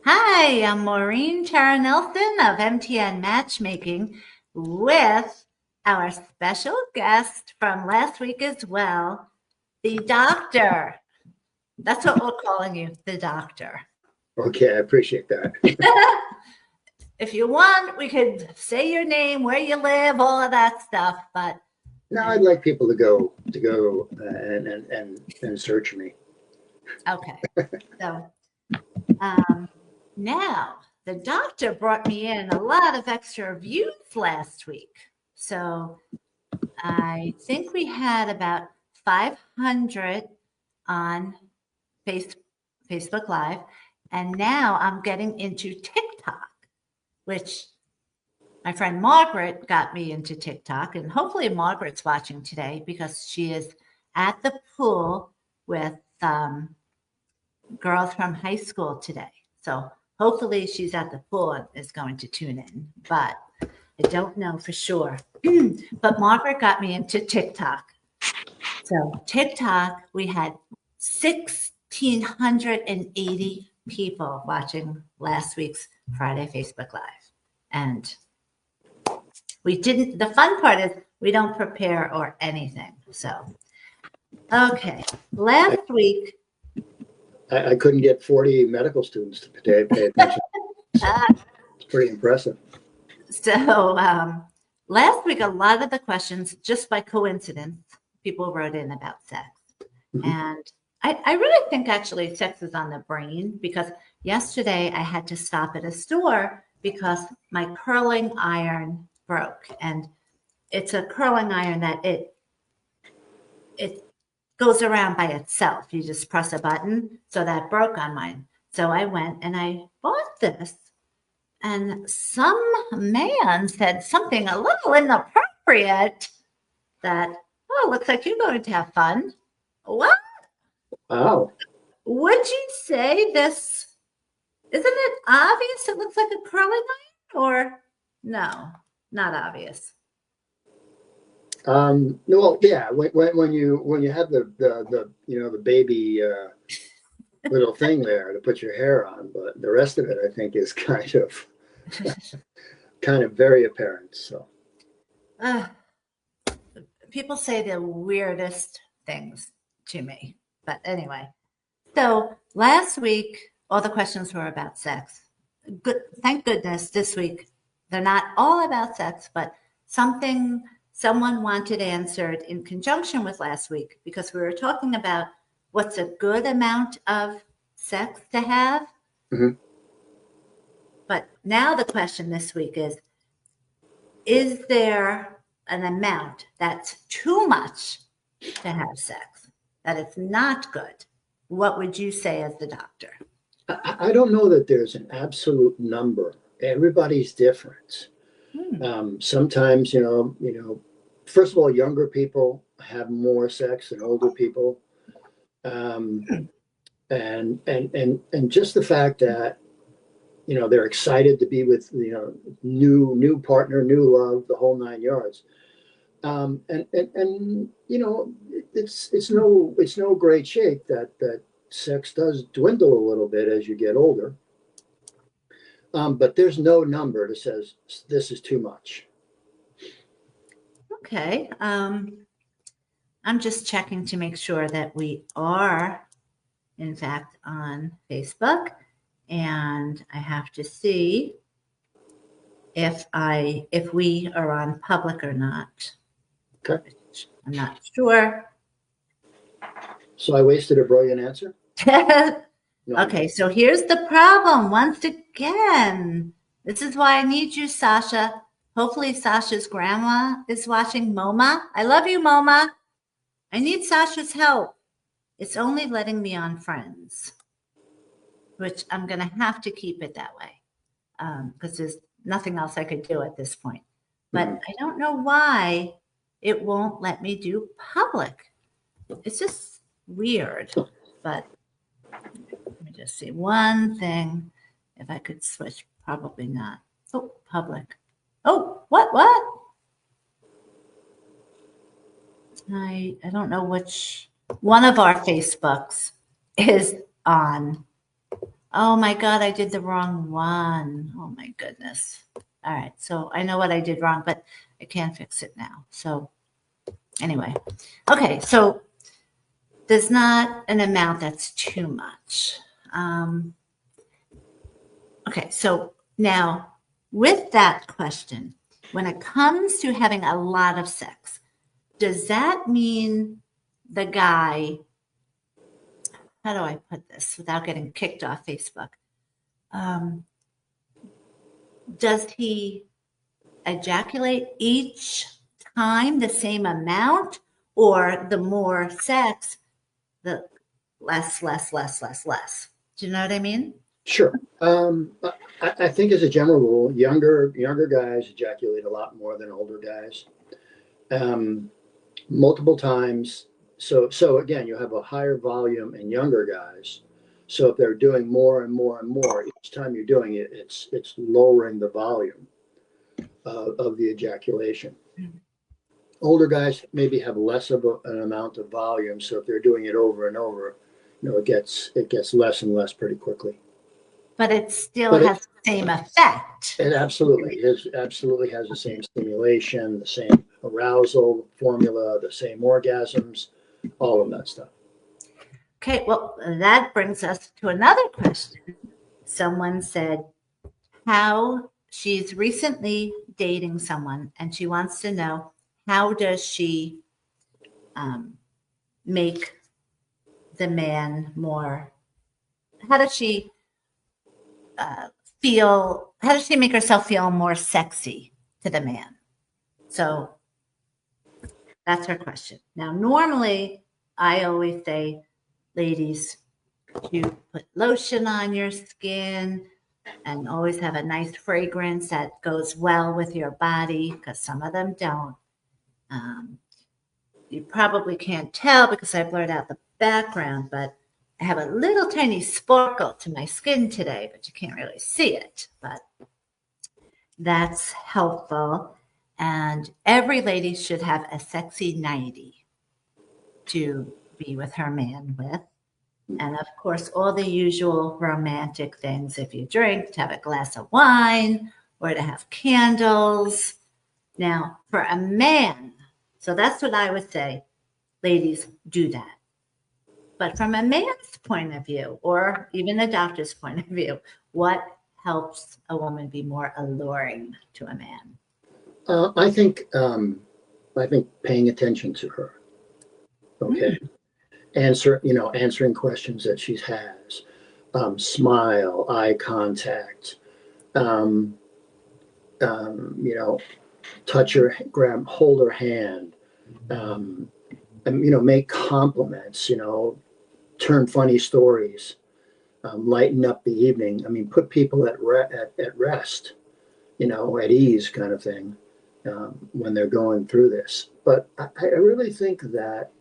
Hi, I'm Maureen Tara-Nelson of MTN Matchmaking with our special guest from last week as well, the doctor. That's what we're calling you, the doctor. Okay, I appreciate that. If you want, we could say your name, where you live, all of that stuff, but Now I'd like people to go and search me. okay. So um, now the doctor brought me in a lot of extra views last week. So I think we had about 500 on Face, Facebook Live. And now I'm getting into TikTok, which my friend Margaret got me into TikTok. And hopefully Margaret's watching today because she is at the pool with girls from high school today. So hopefully she's at the pool and is going to tune in. But I don't know for sure. But Margaret got me into TikTok. So TikTok, we had 1,680 people watching last week's Friday Facebook Live. And we didn't, the fun part is we don't prepare or anything. So, okay. I, Last week, I couldn't get 40 medical students to pay attention. So it's pretty impressive. so last week, a lot of the questions, just by coincidence, people wrote in about sex. Mhm. And I really think actually sex is on the brain because yesterday I had to stop at a store because my curling iron broke. And it's a curling iron that it goes around by itself. You just press a button. So that broke on mine. So I went and I bought this. And some man said something a little inappropriate that, oh, looks like you're going to have fun. What? Wow. Would you say this? Isn't it obvious it looks like a curling iron? Or no, not obvious. Well, yeah. When you have the baby little thing there to put your hair on, but the rest of it I think is kind of very apparent. So Uh, People say the weirdest things to me. But anyway, so last week, all the questions were about sex. Good, thank goodness this week they're not all about sex, but something someone wanted answered in conjunction with last week because we were talking about what's a good amount of sex to have. mhm. But now the question this week is there an amount that's too much to have sex, that it's not good? What would you say as the doctor? I don't know that there's an absolute number. Everybody's different. Hmm. Sometimes, first of all, younger people have more sex than older people, um, and just the fact that they're excited to be with new partner, new love, the whole nine yards. And it's no great shake that sex does dwindle a little bit as you get older. But there's no number that says this is too much. Okay. I'm just checking to make sure that we are, in fact, on Facebook. And I have to see if we are on public or not. Okay. I'm not sure. So I wasted a brilliant answer. No, I'm Okay, so here's the problem once again. This is why I need you, Sasha. Hopefully, Sasha's grandma is watching. MoMA. I love you, MoMA. I need Sasha's help. It's only letting me on Friends, which I'm going to have to keep it that way because there's nothing else I could do at this point. But Mhm. I don't know why it won't let me do public. It's just weird. But let me just see one thing. If I could switch, probably not. Oh, public. Oh, what? I don't know which one of our Facebooks is on Oh my God, I did the wrong one. Oh my goodness. All right. So I know what I did wrong, but I can't fix it now. So anyway, okay. So there's not an amount that's too much. Um, okay. So now with that question, when it comes to having a lot of sex, does that mean the guy, how do I put this without getting kicked off Facebook? Um, does he ejaculate each time the same amount, or the more sex, the less? Do you know what I mean? Sure. I think as a general rule, younger guys ejaculate a lot more than older guys. Um, Multiple times. So again, you have a higher volume in younger guys. So if they're doing more and more and more, each time you're doing it, it's lowering the volume of the ejaculation. Older guys maybe have less of an amount of volume, so if they're doing it over and over, it gets less and less pretty quickly. But it still But has the same effect. it absolutely has the same stimulation, the same arousal formula, the same orgasms, all of that stuff. Okay, well, that brings us to another question. Someone said how she's recently dating someone and she wants to know how does she um, make the man more, how does she uh, how does she make herself feel more sexy to the man? So that's her question. Now, normally I always say, ladies, you put lotion on your skin and always have a nice fragrance that goes well with your body because some of them don't. Um, you probably can't tell because I blurred out the background, but I have a little tiny sparkle to my skin today, but you can't really see it. But that's helpful. And every lady should have a sexy nightie to be with her man with. And of course, all the usual romantic things. If you drink, to have a glass of wine or to have candles. Now, for a man, so that's what I would say, ladies, do that. But from a man's point of view, or even a doctor's point of view, what helps a woman be more alluring to a man? I think paying attention to her. Okay, Mm, answering questions that she has, smile, eye contact, um, you know, touch her, grab, hold her hand, um, and make compliments. Turn funny stories, lighten up the evening. I mean, put people at rest, at ease, kind of thing, when they're going through this. But I really think that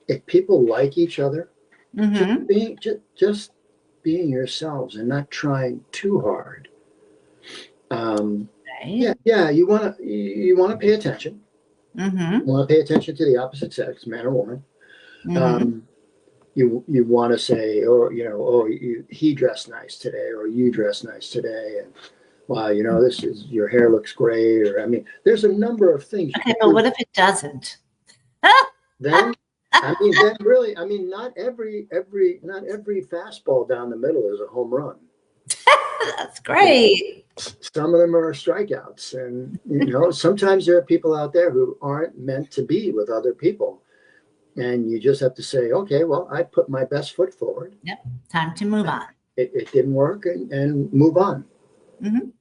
if people like each other, just mm-hmm. being yourselves and not trying too hard. Right. Yeah. You want to pay attention. You Mm-hmm. want to pay attention to the opposite sex, man or woman. Mm-hmm. Um, you want to say, or he dressed nice today, or you dressed nice today, and wow, this is your hair looks great, or I mean, there's a number of things you Okay, can but do. what if it doesn't? Then, then really, not every fastball down the middle is a home run. That's You know, great. some of them are strikeouts, and sometimes there are people out there who aren't meant to be with other people, and you just have to say, okay, well, I put my best foot forward. Yep. Time to move on. It didn't work, and move on. Mhm.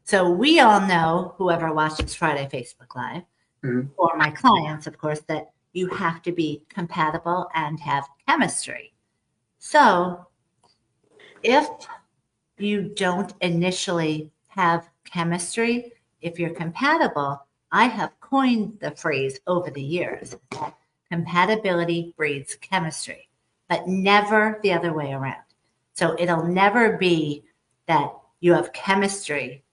So we all know, whoever watches Friday Facebook Live, Mhm. or my clients, of course, that you have to be compatible and have chemistry. So if you don't initially have chemistry, if you're compatible, I have coined the phrase over the years that compatibility breeds chemistry, but never the other way around. So it'll never be that you have chemistry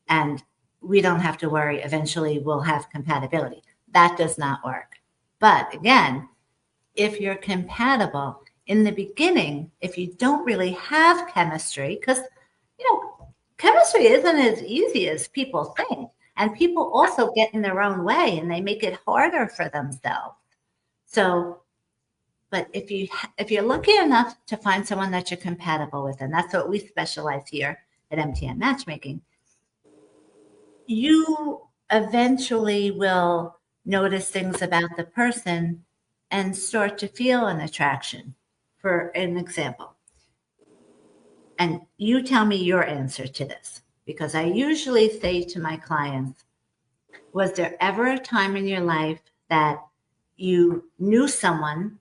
and we don't have to worry. Eventually, we'll have compatibility. That does not work. But again, if you're compatible, in the beginning, if you don't really have chemistry, because, chemistry isn't as easy as people think. And people also get in their own way and they make it harder for themselves. So, but if you're lucky enough to find someone that you're compatible with, and that's what we specialize here at MTN Matchmaking, you eventually will notice things about the person and start to feel an attraction. For an example, and you tell me your answer to this, because I usually say to my clients, was there ever a time in your life that you knew someone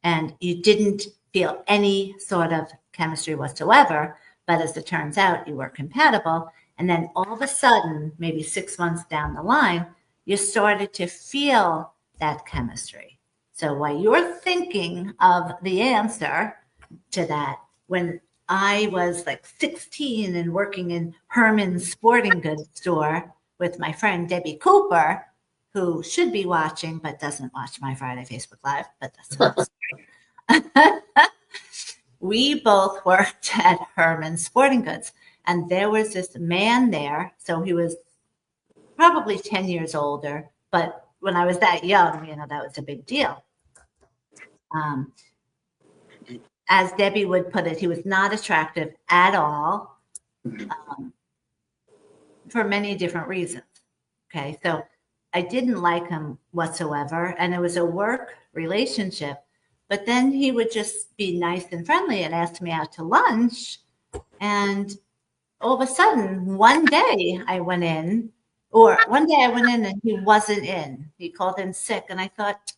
and you didn't feel any sort of chemistry whatsoever, but as it turns out, you were compatible, and then all of a sudden, maybe 6 months down the line, you started to feel that chemistry? So while you're thinking of the answer to that, when I was like 16 and working in Herman's sporting goods store with my friend Debbie Cooper, who should be watching but doesn't watch my Friday Facebook Live, but that's another story. We both worked at Herman's Sporting Goods, and there was this man there. So he was probably 10 years older, but when I was that young, that was a big deal. As Debbie would put it, he was not attractive at all, for many different reasons. Okay, so I didn't like him whatsoever, and it was a work relationship. But then he would just be nice and friendly and ask me out to lunch. And all of a sudden, one day I went in and he wasn't in. He called in sick, and I thought,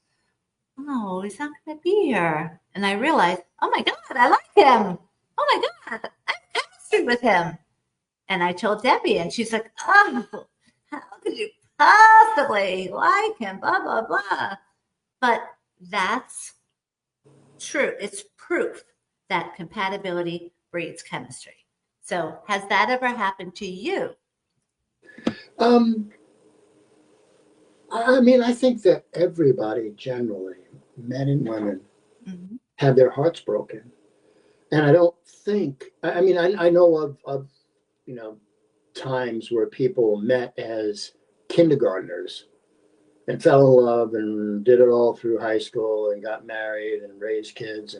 oh, he's not going to be here. And I realized, oh my God, I like him. Oh my God, I have chemistry with him. And I told Debbie, and she's like, oh, how could you possibly like him? Blah, blah, blah. But that's true. It's proof that compatibility breeds chemistry. So has that ever happened to you? I think that everybody generally, men and women, have their hearts broken. And I don't think, I know of times where people met as kindergartners and fell in love and did it all through high school and got married and raised kids.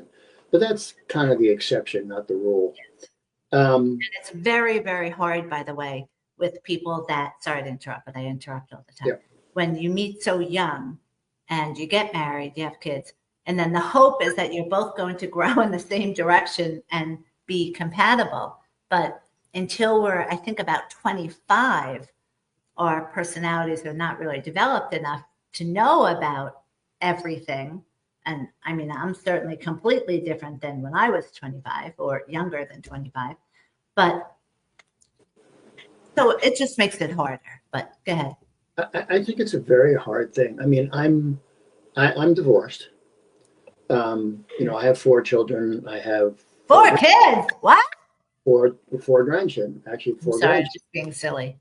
But that's kind of the exception, not the rule. And it's very, very hard, by the way, with people that, sorry to interrupt, but I interrupt all the time. Yeah. When you meet so young and you get married, you have kids, and then the hope is that you're both going to grow in the same direction and be compatible. But until we're, I think, about 25, our personalities are not really developed enough to know about everything. And I'm certainly completely different than when I was 25 or younger than 25. But so it just makes it harder. But go ahead. I think it's a very hard thing. I'm divorced. I have 4 children. I have 4 kids. What? 4 grandchildren. Actually, 4 Sorry, grandchildren. just being silly.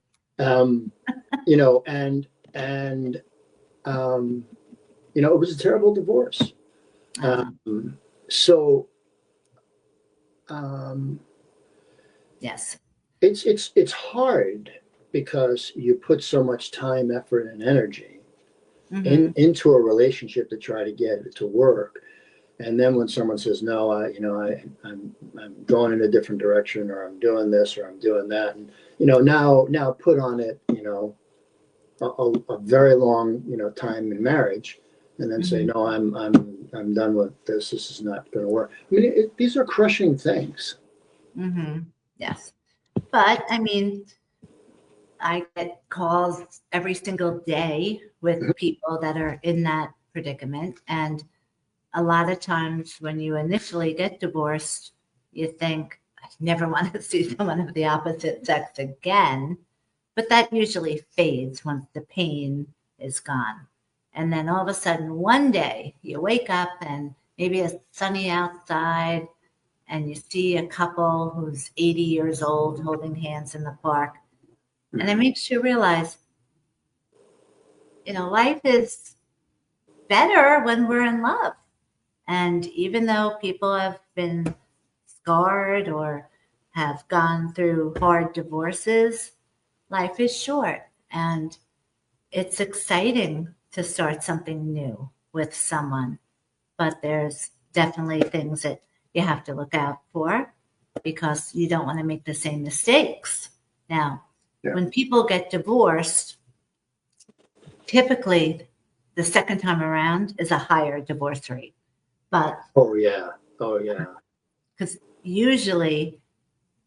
It was a terrible divorce. Yes. It's hard because you put so much time, effort, and energy into a relationship to try to get it to work. And then when someone says, no, I'm going in a different direction, or I'm doing this, or I'm doing that. And, now put on it, a very long, time in marriage, and then say, no, I'm done with this. This is not going to work. These are crushing things. Yes. But I get calls every single day with people that are in that predicament. And a lot of times when you initially get divorced, you think, I never want to see someone of the opposite sex again. But that usually fades once the pain is gone. And then all of a sudden, one day you wake up and maybe it's sunny outside and you see a couple who's 80 years old holding hands in the park. And it makes you realize, life is better when we're in love. And even though people have been scarred or have gone through hard divorces, life is short and it's exciting to start something new with someone. But there's definitely things that you have to look out for because you don't want to make the same mistakes. Now, Yeah. when people get divorced, typically the second time around is a higher divorce rate. But Oh yeah. Oh yeah. because usually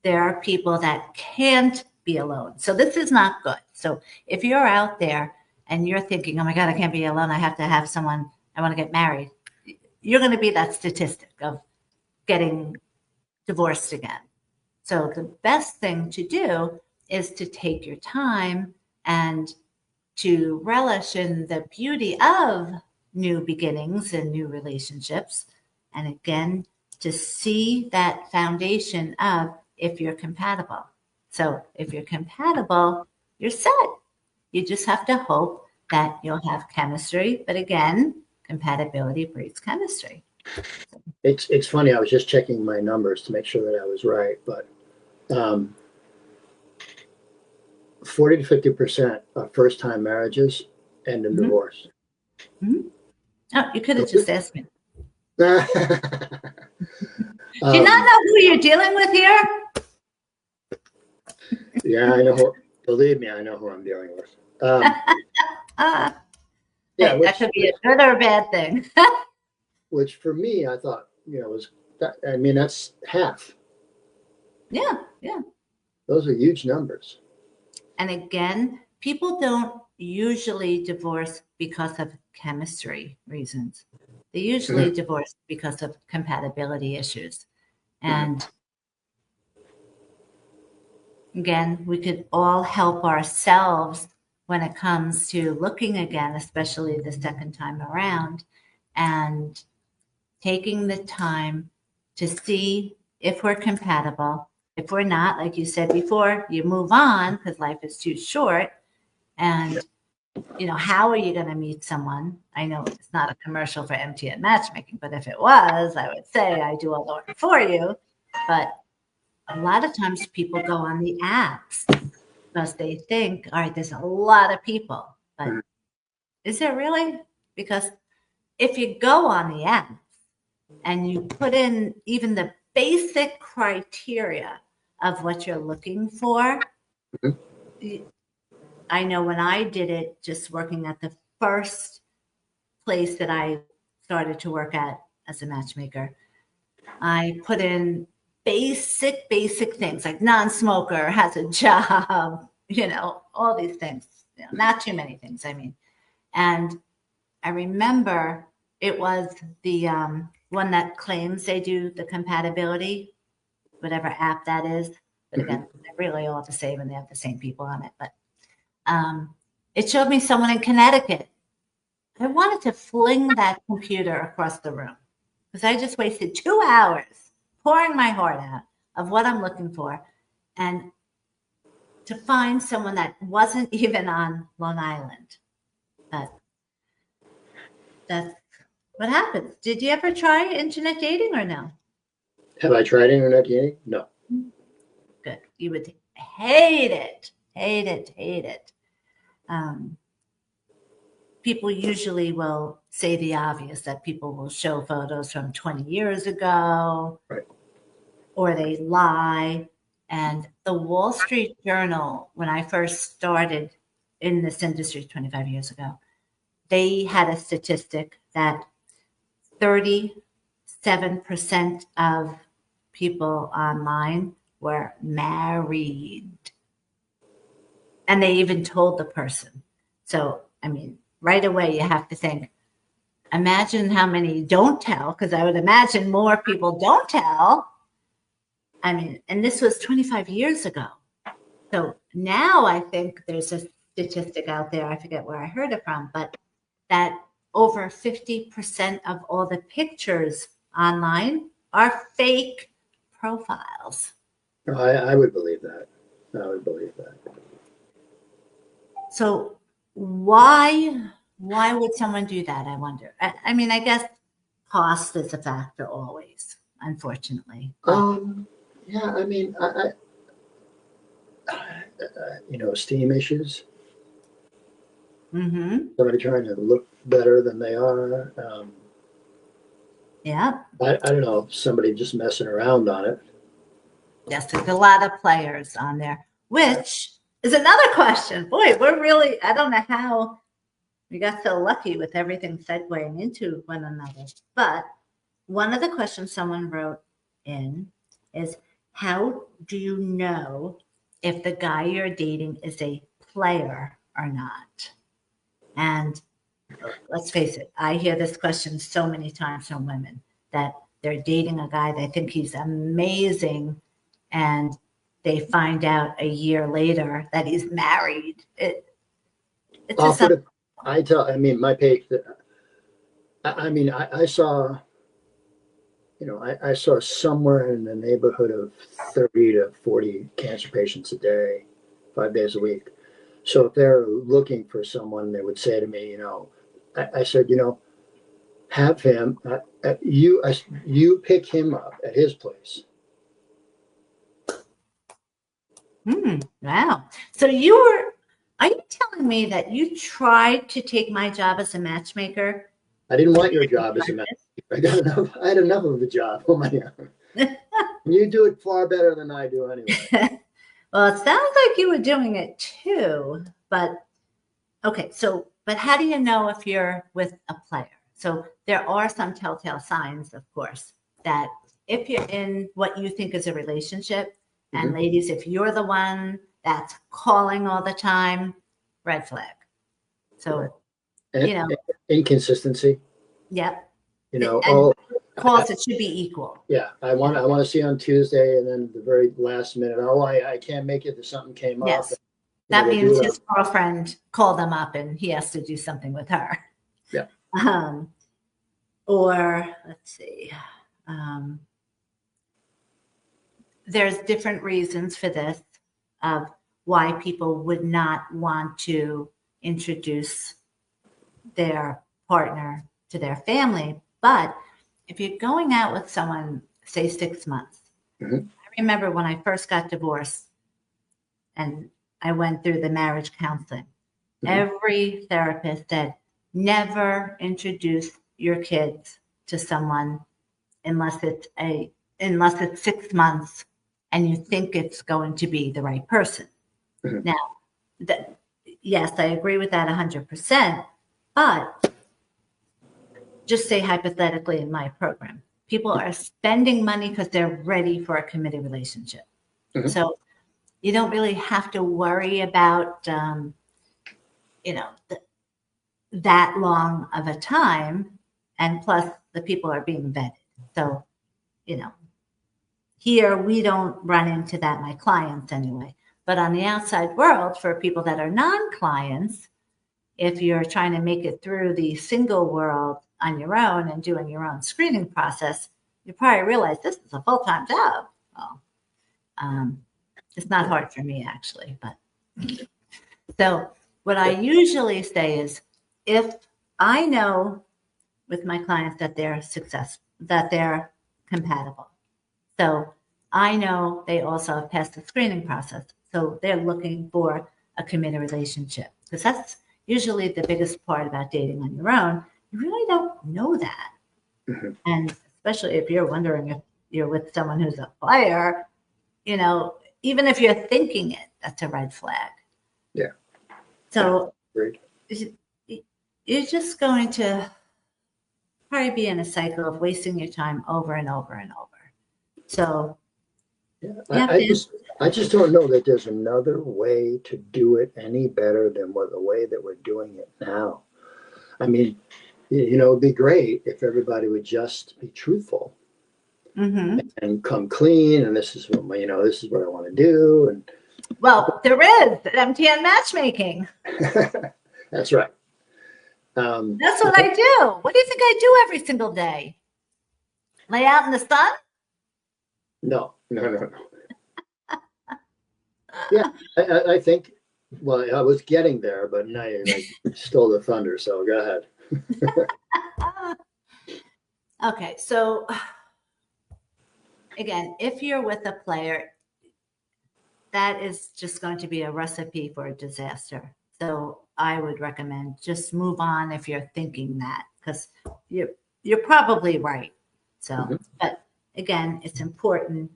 there are people that can't be alone. So this is not good. So if you're out there and you're thinking, oh my God, I can't be alone. I have to have someone, I want to get married. You're going to be that statistic of getting divorced again. So the best thing to do is to take your time and to relish in the beauty of new beginnings and new relationships. And again, to see that foundation of if you're compatible. So if you're compatible, you're set. You just have to hope that you'll have chemistry. But again, compatibility breeds chemistry. It's funny. I was just checking my numbers to make sure that I was right, but 40 to 50% of first-time marriages end in Mhm. divorce. Mm-hmm. Oh, you could have just asked me. um, Do you not know who you're dealing with here? yeah, I know. Believe me, I know who I'm dealing with. Uh, Yeah, hey, that could be a good or a bad thing. which for me, I thought, was that. I mean, that's half. Yeah, yeah. Those are huge numbers. And again, people don't usually divorce because of chemistry reasons. They usually divorce because of compatibility issues. And again, we could all help ourselves when it comes to looking again, especially the second time around, and taking the time to see if we're compatible. If we're not, like you said before, you move on because life is too short. And, how are you going to meet someone? I know it's not a commercial for MTN matchmaking, but if it was, I would say I do all the work for you. But a lot of times people go on the apps because they think, all right, there's a lot of people. But is there really? Because if you go on the app and you put in even the basic criteria of what you're looking for, I know when I did it, just working at the first place that I started to work at as a matchmaker, I put in basic things like non-smoker, has a job, all these things, not too many things, I mean. And I remember it was the one that claims they do the compatibility, whatever app that is. But again, they're really all the same and they have the same people on it. But it showed me someone in Connecticut. I wanted to fling that computer across the room because I just wasted 2 hours pouring my heart out of what I'm looking for. And to find someone that wasn't even on Long Island. But that's what happens. Did you ever try internet dating or no? Have I tried internet dating? No. Good. You would hate it. Hate it. Hate it. People usually will say the obvious that people will show photos from 20 years ago, Right. or they lie. And the Wall Street Journal, when I first started in this industry 25 years ago, they had a statistic that 37% of people online were married. And they even told the person. So, I mean, right away you have to think, imagine how many don't tell, because I would imagine more people don't tell. I mean, and this was 25 years ago. So now I think there's a statistic out there, I forget where I heard it from, but that over 50% of all the pictures online are fake profiles. I would believe that. I would believe that. So why would someone do that, I wonder? I mean, I guess cost is a factor always, unfortunately. Yeah, I mean, esteem issues, Mm-hmm. somebody trying to look better than they are. Yeah. I don't know, somebody just messing around on it. Yes, there's a lot of players on there, which is another question. Boy, we're really, I don't know how we got so lucky with everything segueing into one another. But one of the questions someone wrote in is, how do you know if the guy you're dating is a player or not? And let's face it, I hear this question so many times from women that they're dating a guy, they think he's amazing, and they find out a year later that he's married. It's I'll just put it, I mean, my page, I saw, I saw somewhere in the neighborhood of 30 to 40 cancer patients a day, 5 days a week. So if they're looking for someone, they would say to me, I said, have him, you pick him up at his place. wow. So are you telling me that you tried to take my job as a matchmaker? I didn't want your job as a man. I had enough of a job on my own. You do it far better than I do anyway. Well, it sounds like you were doing it too, but okay. So, but how do you know if you're with a player? So there are some telltale signs, of course, that if you're in what you think is a relationship, and Mhm. ladies, if you're the one that's calling all the time, red flag. So, Right. you know, Inconsistency, yep. oh, And calls, it should be equal. yeah, I want to see you on Tuesday, and then the very last minute, oh, I can't make it. Something came up. Yes. That means his girlfriend called him up and he has to do something with her. Yeah. Or let's see. There's different reasons for this of why people would not want to introduce their partner to their family. But if you're going out with someone, say 6 months, Mhm. I remember when I first got divorced and I went through the marriage counseling, Mhm. every therapist said, never introduce your kids to someone unless it's 6 months and you think it's going to be the right person. Mhm. Now, yes, I agree with that 100%, but just say hypothetically in my program, people are spending money because they're ready for a committed relationship. Mhm. So you don't really have to worry about, that long of a time. And plus, the people are being vetted. So, you know, here we don't run into that, my clients anyway. But on the outside world, for people that are non clients, if you're trying to make it through the single world on your own and doing your own screening process, you probably realize this is a full time job. Well, it's not hard for me actually, but so what I usually say is if I know with my clients that they're that they're compatible. So I know they also have passed the screening process. So they're looking for a committed relationship because that's usually the biggest part about dating on your own. You really don't know that. Mhm. And especially if you're wondering if you're with someone who's a player, even if you're thinking it, that's a red flag. Yeah. So Great. you're just going to probably be in a cycle of wasting your time over and over and over. So Yeah. you have to, I just don't know that there's another way to do it any better than the way that we're doing it now. I mean, it'd be great if everybody would just be truthful and come clean. And this is this is what I want to do. And well, there is MTN matchmaking. that's right. That's what I do. What do you think I do every single day? Lay out in the sun? No. Yeah, I think. Well, I was getting there, but now you stole the thunder. So go ahead. Okay, so again, if you're with a player, that is just going to be a recipe for a disaster. So I would recommend just move on if you're thinking that, because you're probably right. So, Mhm. but again, it's important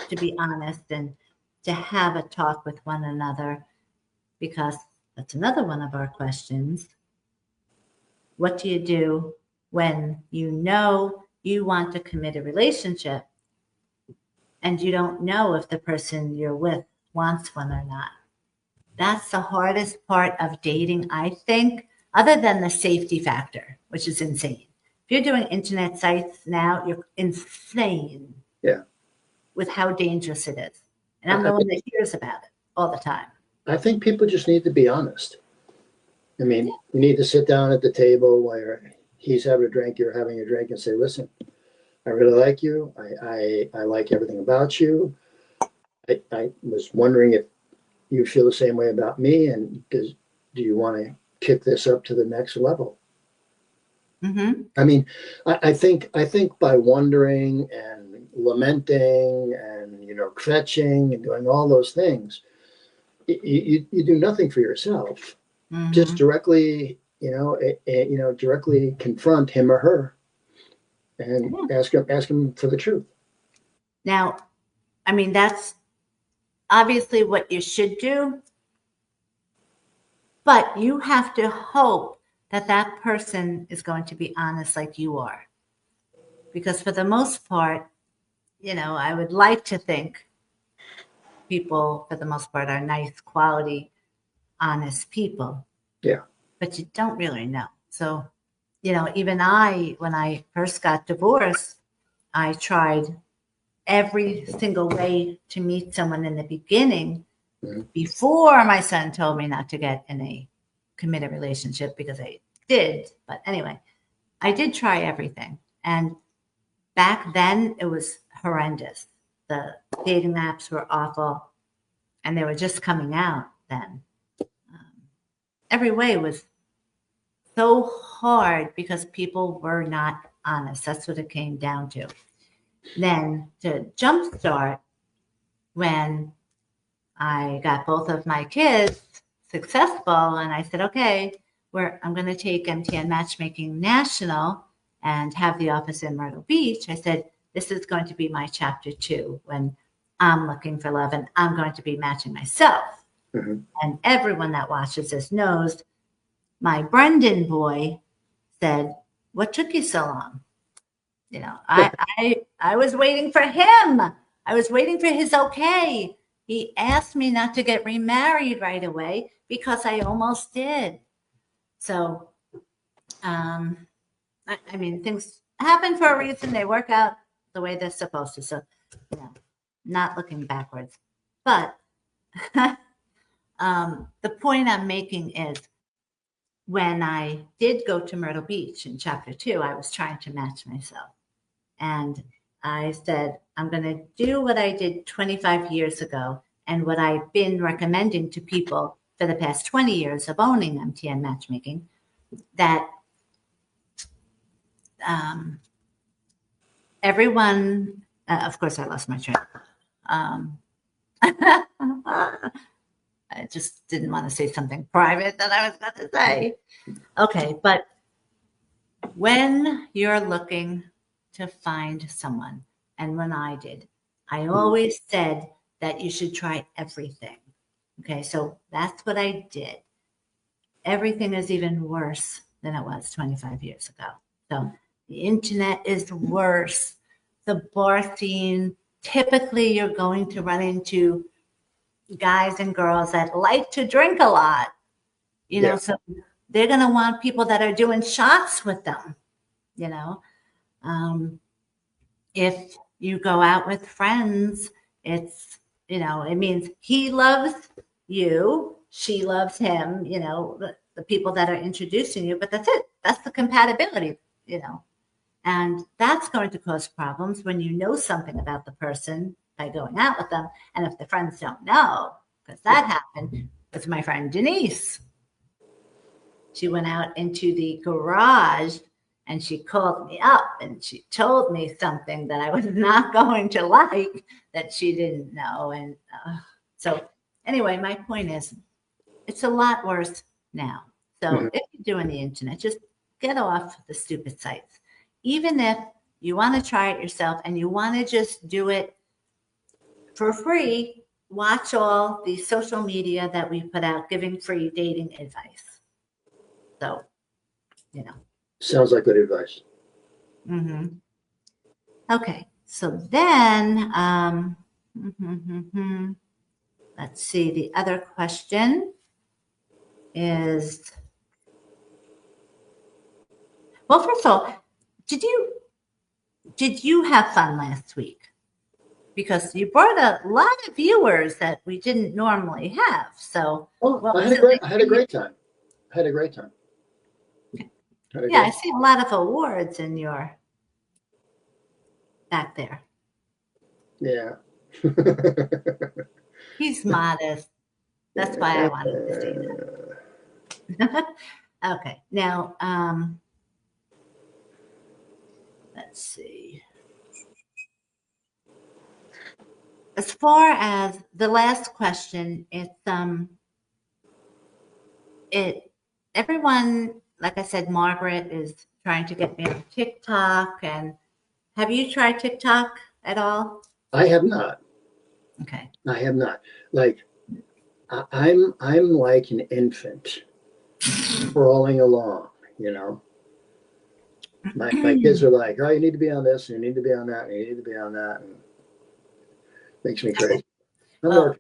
to be honest and to have a talk with one another, because that's another one of our questions. What do you do when you know you want to commit a relationship and you don't know if the person you're with wants one or not? That's the hardest part of dating, I think, other than the safety factor, which is insane. If you're doing internet sites now, you're insane Yeah. with how dangerous it is. And I'm I the one think, that hears about it all the time. I think people just need to be honest. I mean, you need to sit down at the table where he's having a drink, you're having a drink, and say, listen, I really like you. I like everything about you. I was wondering if you feel the same way about me, and do you want to kick this up to the next level? Mm-hmm. I mean, I think by wondering and lamenting and kvetching and doing all those things, you do nothing for yourself. Just Mm-hmm. directly, directly confront him or her and Yeah. ask him for the truth. Now, I mean, that's obviously what you should do, but you have to hope that that person is going to be honest like you are. Because for the most part, I would like to think people, for the most part, are nice, quality, honest people, Yeah. but you don't really know. So, even when I first got divorced, I tried every single way to meet someone in the beginning Mhm. before my son told me not to get in a committed relationship, because I did. But anyway, I did try everything. And back then, it was horrendous. The dating apps were awful, and they were just coming out then. Um, every way was so hard because people were not honest. That's what it came down to. Then to jumpstart, when I got both of my kids successful, and I said, okay, I'm going to take MTN Matchmaking National and have the office in Myrtle Beach. I said, this is going to be my chapter 2 when I'm looking for love and I'm going to be matching myself. Mhm. And everyone that watches this knows my Brendan boy said, what took you so long? I was waiting for him. I was waiting for his okay. He asked me not to get remarried right away because I almost did. So, I mean, things happen for a reason. They work out the way they're supposed to. So, you know, not looking backwards. But the point I'm making is, when I did go to Myrtle Beach in chapter 2, I was trying to match myself. And I said, I'm going to do what I did 25 years ago and what I've been recommending to people for the past 20 years of owning MTN Matchmaking, that everyone, of course, I lost my train. I just didn't want to say something private that I was going to say. Okay, but when you're looking to find someone, and when I did, I always said that you should try everything. Okay, so that's what I did. Everything is even worse than it was 25 years ago. So the internet is worse. The bar scene, typically you're going to run into guys and girls that like to drink a lot, Yeah. so they're going to want people that are doing shots with them, you know. Um, if you go out with friends, it's, it means he loves you, she loves him, the people that are introducing you, but that's it. That's the compatibility, and that's going to cause problems when you know something about the person by going out with them. And if the friends don't know, because that happened with my friend Denise. She went out into the garage and she called me up and she told me something that I was not going to like that she didn't know. And so anyway, my point is it's a lot worse now. So if you're doing the internet, just get off the stupid sites. Even if you want to try it yourself and you want to just do it for free, watch all the social media that we put out giving free dating advice. So, you know. Sounds like good advice. Okay, so then let's see. The other question is, well, first of all, did you have fun last week? Because you brought a lot of viewers that we didn't normally have. So, I had a great time. Yeah, I see a lot of awards in your back there. Yeah. He's modest. That's why I wanted to say that. Okay, now let's see. As far as the last question, everyone, like I said, Margaret is trying to get me on TikTok. And have you tried TikTok at all? I have not. Okay. I have not. Like, I'm like an infant crawling along, you know. My kids are like, oh, you need to be on this, and you need to be on that, and you need to be on that. And it makes me crazy. Well,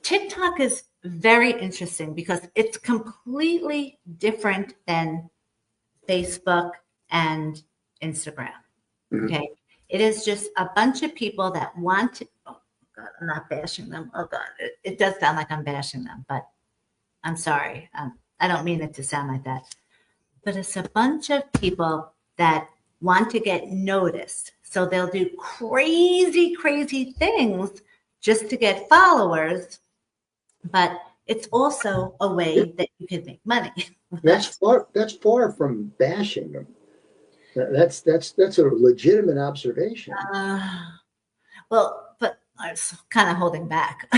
TikTok is very interesting because it's completely different than Facebook and Instagram. Okay. It is just a bunch of people that want to, oh God, I'm not bashing them. Oh God, it does sound like I'm bashing them, but I'm sorry. I don't mean it to sound like that. But it's a bunch of people that want to get noticed. So they'll do crazy, crazy things just to get followers. But it's also a way that you can make money. That's far from bashing them. That's a legitimate observation. Well, but I was kind of holding back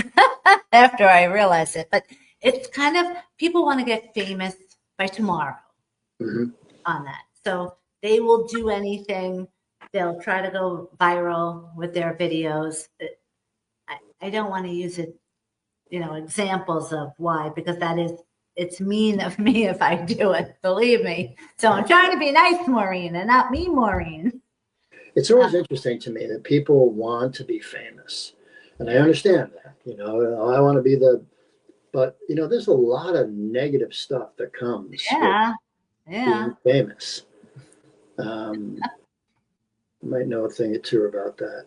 after I realized it. But it's kind of, people want to get famous by tomorrow on that. So they will do anything. They'll try to go viral with their videos. I don't want to use it, examples of why, because it's mean of me if I do it, believe me. So I'm trying to be nice, Maureen, and not me, Maureen. It's always interesting to me that people want to be famous. And I understand that, I want to be but there's a lot of negative stuff that comes with being famous. You might know a thing or two about that.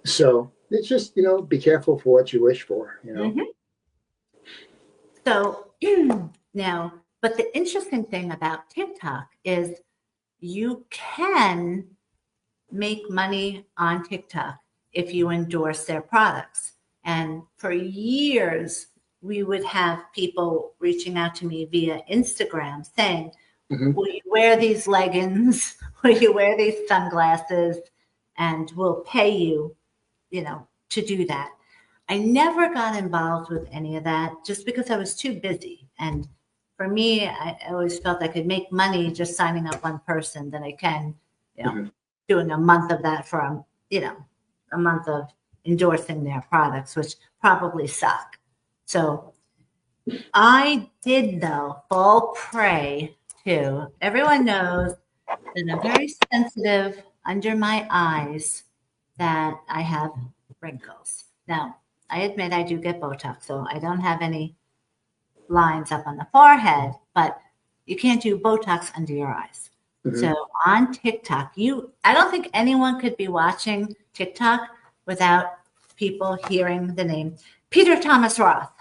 So it's just, be careful for what you wish for, So now, but the interesting thing about TikTok is you can make money on TikTok if you endorse their products. And for years, we would have people reaching out to me via Instagram saying, will you wear these leggings? Will you wear these sunglasses? And we'll pay you, to do that. I never got involved with any of that just because I was too busy. And for me, I always felt I could make money just signing up one person than I can, doing a month of that for, a month of endorsing their products, which probably suck. So I did, though, fall prey to, everyone knows that I'm very sensitive under my eyes, that I have wrinkles. Now, I admit I do get Botox, so I don't have any lines up on the forehead, but you can't do Botox under your eyes. So on TikTok, I don't think anyone could be watching TikTok without people hearing the name Peter Thomas Roth.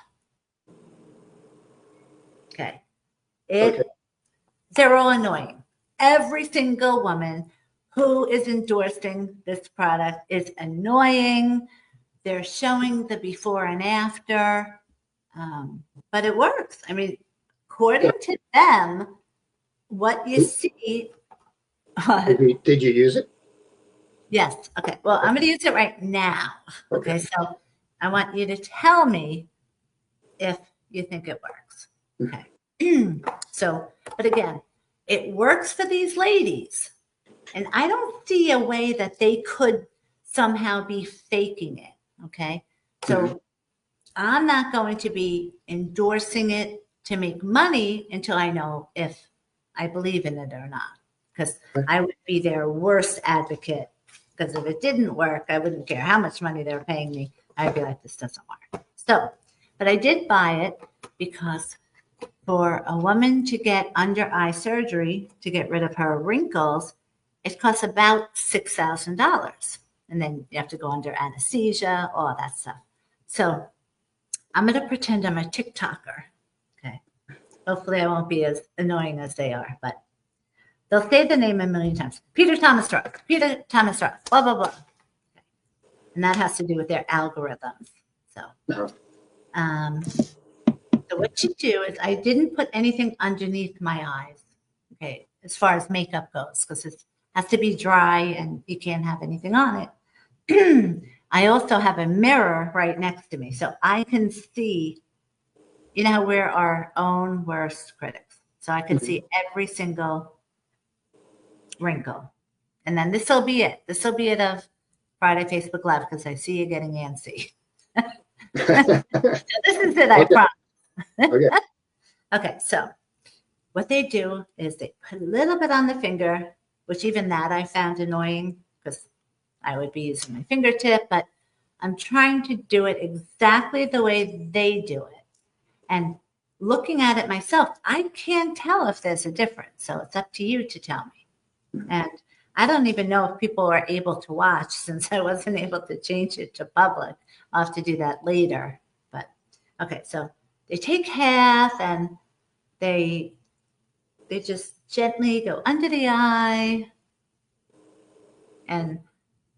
Okay. They're all annoying. Every single woman who is endorsing this product is annoying. They're showing the before and after, but it works. I mean, according to them, what you see. Did you use it? Yes. Okay. Well, I'm going to use it right now. Okay. So I want you to tell me if you think it works. Okay. So, but again, it works for these ladies. And I don't see a way that they could somehow be faking it. Okay. So I'm not going to be endorsing it to make money until I know if I believe in it or not. Because I would be their worst advocate. Because if it didn't work, I wouldn't care how much money they were paying me. I'd be like, this doesn't work. So, but I did buy it because for a woman to get under eye surgery to get rid of her wrinkles, it costs about $6,000. And then you have to go under anesthesia, all that stuff. So I'm going to pretend I'm a TikToker. Okay. Hopefully I won't be as annoying as they are, but they'll say the name a million times. Peter Thomas Roth, Peter Thomas Roth, blah, blah, blah. Okay. And that has to do with their algorithms. So, so what you do is I didn't put anything underneath my eyes. Okay. As far as makeup goes, because it has to be dry and you can't have anything on it. I also have a mirror right next to me, so I can see, you know, we're our own worst critics. So I can see every single wrinkle. And then this will be it. This will be it of Friday Facebook Live because I see you getting antsy. So this is it, I promise. Okay. Okay, so what they do is they put a little bit on the finger, which even that I found annoying because I would be using my fingertip, but I'm trying to do it exactly the way they do it. And looking at it myself, I can't tell if there's a difference. So it's up to you to tell me. And I don't even know if people are able to watch since I wasn't able to change it to public. I'll have to do that later. But okay, so they take half and they just gently go under the eye. And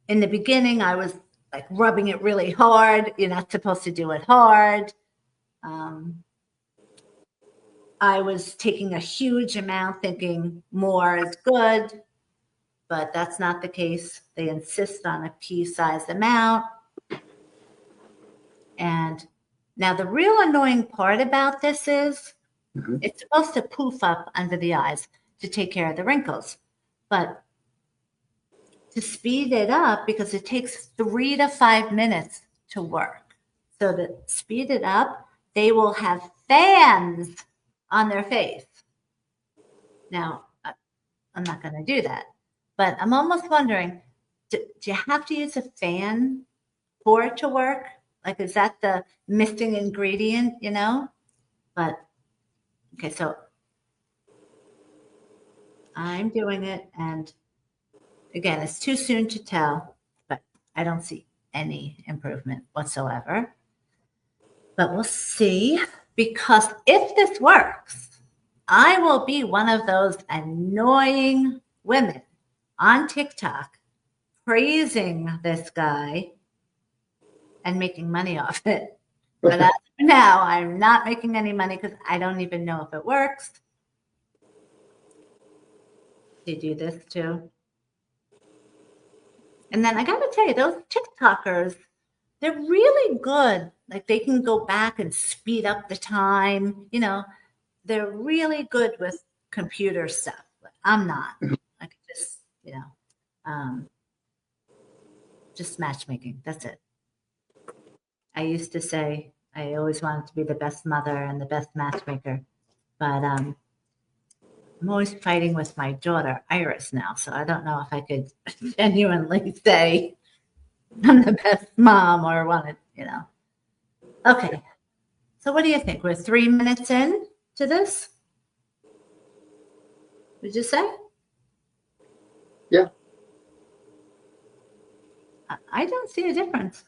in the beginning, I was like rubbing it really hard. You're not supposed to do it hard. I was taking a huge amount, thinking more is good, but that's not the case. They insist on a pea-sized amount. And now the real annoying part about this is it's supposed to poof up under the eyes to take care of the wrinkles. But to speed it up, because it takes 3 to 5 minutes to work. So to speed it up, they will have fans on their face. Now, I'm not going to do that, but I'm almost wondering, do you have to use a fan for it to work? Like, is that the missing ingredient, you know? But, okay, so I'm doing it, and again, it's too soon to tell, but I don't see any improvement whatsoever. But we'll see, because if this works, I will be one of those annoying women on TikTok praising this guy and making money off it. But as of now, I'm not making any money because I don't even know if it works. They do this too. And then I got to tell you, those TikTokers, they're really good. Like they can go back and speed up the time. You know, they're really good with computer stuff. But I'm not. I can just, you know, just matchmaking. That's it. I used to say I always wanted to be the best mother and the best matchmaker, but I'm always fighting with my daughter Iris now, so I don't know if I could genuinely say I'm the best mom or want to, you know. Okay, so what do you think? We're 3 minutes in to this? Would you say? Yeah. I don't see a difference.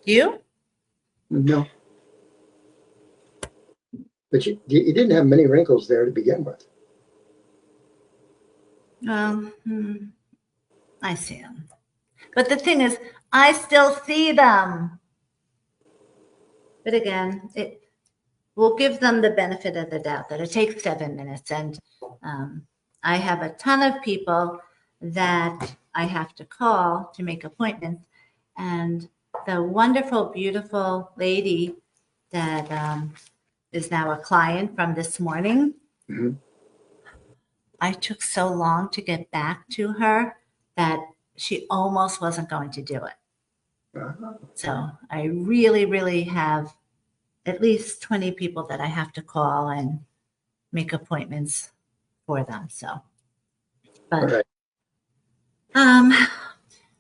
You? No. But you didn't have many wrinkles there to begin with. I see them. But the thing is, I still see them. But again, we'll give them the benefit of the doubt that it takes 7 minutes. And I have a ton of people that I have to call to make appointments. And the wonderful, beautiful lady that is now a client from this morning, Mhm. I took so long to get back to her that she almost wasn't going to do it. So I really, really have at least 20 people that I have to call and make appointments for them. So, All but right.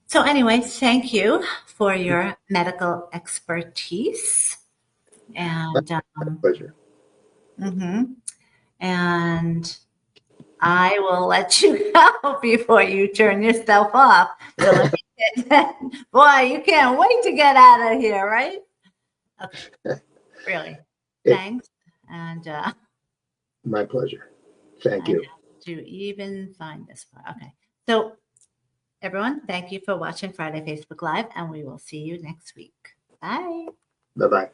so anyway, thank you for your medical expertise. And Pleasure. mhm. And I will let you go before you turn yourself off. So let me boy, you can't wait to get out of here, right? Okay, really. It, Thanks. And my pleasure. Thank I you. have to even find this part. Okay. So everyone, thank you for watching Friday Facebook Live, and we will see you next week. Bye. Bye-bye.